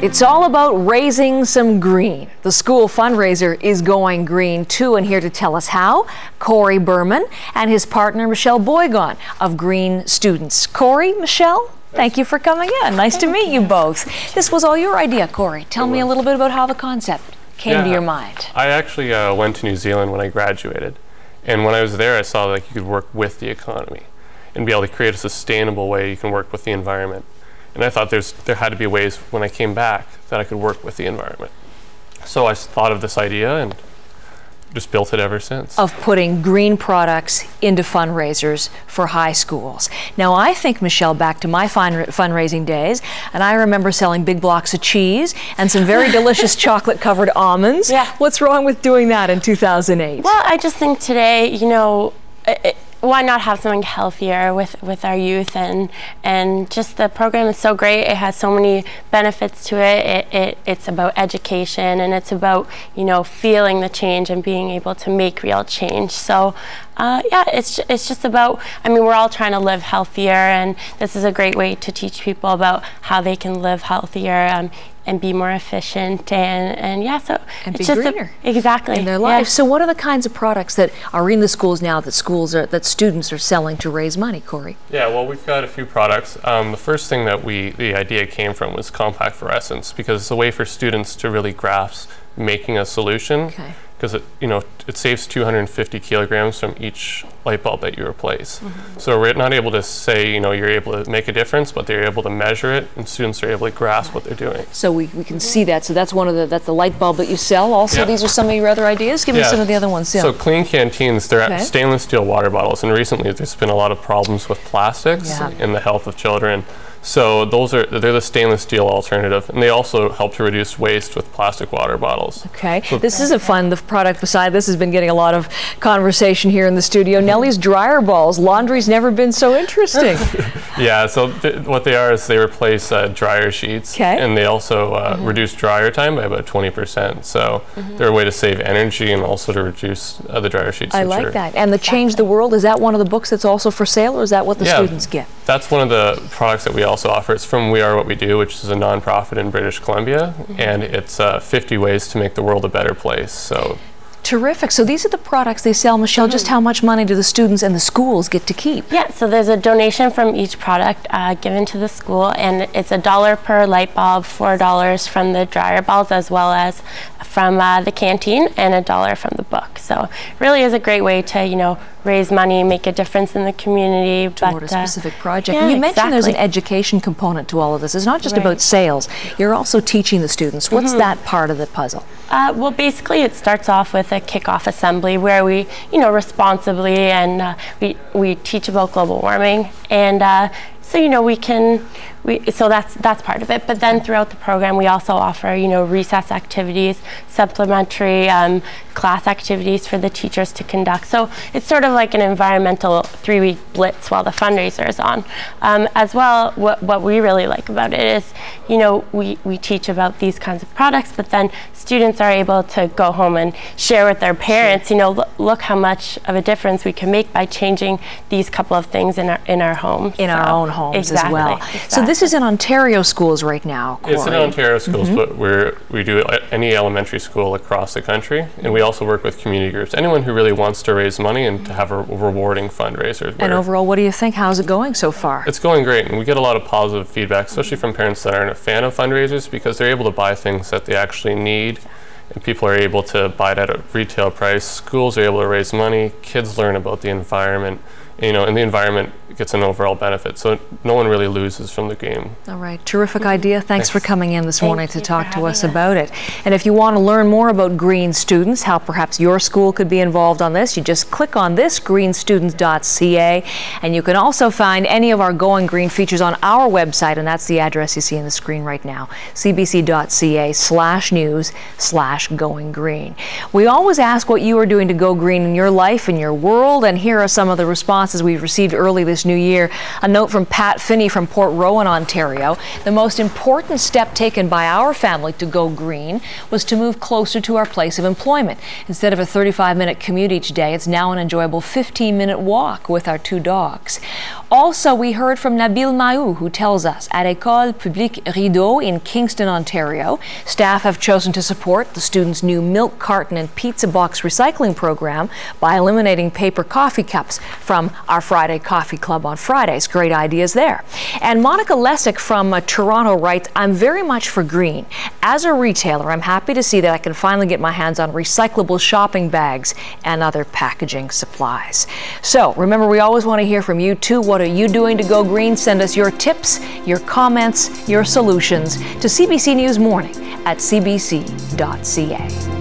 It's all about raising some green. The school fundraiser is going green too, and here to tell us how, Corey Berman and his partner Michelle Boigon of Green Students. Corey, Michelle, thank you for coming in. Nice to meet you both. This was all your idea, Corey. Tell me a little bit about how the concept came to your mind. I actually went to New Zealand when I graduated, and when I was there I saw that you could work with the economy and be able to create a sustainable way you can work with the environment. And I thought there had to be ways when I came back that I could work with the environment. So I thought of this idea and just built it ever since. Of putting green products into fundraisers for high schools. Now I think, Michelle, back to my fundraising days, and I remember selling big blocks of cheese and some very delicious chocolate-covered almonds. Yeah. What's wrong with doing that in 2008? Well, I just think today, you know, why not have something healthier with our youth, and just the program is so great. It has so many benefits to it. It's about education, and it's about, you know, feeling the change and being able to make real change. So yeah, it's just about, I mean, we're all trying to live healthier, and this is a great way to teach people about how they can live healthier and be more efficient, and yeah, so and it's be just greener exactly in their lives. So what are the kinds of products that are in the schools now that students are selling to raise money, Corey? Yeah, well, we've got a few products. The first thing that the idea came from was compact fluorescence, because it's a way for students to really grasp making a solution. Okay. Because it saves 250 kilograms from each light bulb that you replace. Mm-hmm. So we're not able to say, you know, you're able to make a difference, but they're able to measure it, and students are able to grasp what they're doing. So we can see that. So that's that's the light bulb that you sell. Also, these are some of your other ideas. Give me some of the other ones. So clean canteens, they're stainless steel water bottles, and recently there's been a lot of problems with plastics in the health of children. So they're the stainless steel alternative, and they also help to reduce waste with plastic water bottles. Okay, so this is the product beside this has been getting a lot of conversation here in the studio. Nellie's dryer balls. Laundry's never been so interesting. Yeah, so what they are is they replace dryer sheets, and they also reduce dryer time by about 20%. So they're a way to save energy and also to reduce the dryer sheets. I like that. And the Change the World, is that one of the books that's also for sale, or is that what the students get? That's one of the products that we also offer. It's from We Are What We Do, which is a nonprofit in British Columbia, and it's 50 ways to make the world a better place. So terrific. So these are the products they sell. Michelle, just how much money do the students and the schools get to keep? Yeah, so there's a donation from each product given to the school, and it's $1 per light bulb, $4 from the dryer balls, as well as from the canteen, and $1 from the book. So it really is a great way to, you know, raise money, make a difference in the community. Toward a specific project. Yeah, you mentioned there's an education component to all of this. It's not just about sales. You're also teaching the students. What's that part of the puzzle? Well, basically it starts off with a kickoff assembly where we, you know, responsibly, and we teach about global warming, and so, you know, so that's part of it. But then throughout the program, we also offer, you know, recess activities, supplementary class activities for the teachers to conduct. So it's sort of like an environmental 3-week blitz while the fundraiser is on. As well, what we really like about it is, you know, we teach about these kinds of products, but then students are able to go home and share with their parents, you know, look how much of a difference we can make by changing these couple of things in our homes. In our own homes as well. Exactly. So this is in Ontario schools right now, Corey. It's in Ontario schools, but we do it at any elementary school across the country, and we also work with community groups. Anyone who really wants to raise money and to have a rewarding fundraiser. And overall, what do you think? How's it going so far? It's going great, and we get a lot of positive feedback, especially from parents that aren't a fan of fundraisers, because they're able to buy things that they actually need, and people are able to buy it at a retail price. Schools are able to raise money. Kids learn about the environment, you know, and the environment gets an overall benefit. So no one really loses from the game. All right, terrific idea. Thanks for coming in this morning to talk to us about it. And if you want to learn more about Green Students, how perhaps your school could be involved on this, you just click on this, greenstudents.ca, and you can also find any of our Going Green features on our website, and that's the address you see on the screen right now, cbc.ca/news/going green. We always ask what you are doing to go green in your life and your world, and here are some of the responses responses we received early this new year. A note from Pat Finney from Port Rowan, Ontario. The most important step taken by our family to go green was to move closer to our place of employment. Instead of a 35-minute commute each day, it's now an enjoyable 15-minute walk with our 2 dogs. Also, we heard from Nabil Maou, who tells us at École Publique Rideau in Kingston, Ontario, staff have chosen to support the students' new milk carton and pizza box recycling program by eliminating paper coffee cups from our Friday Coffee Club on Fridays. Great ideas there. And Monica Lessick from Toronto writes, I'm very much for green. As a retailer, I'm happy to see that I can finally get my hands on recyclable shopping bags and other packaging supplies. So remember, we always want to hear from you too. What are you doing to go green? Send us your tips, your comments, your solutions to CBC News Morning at cbc.ca.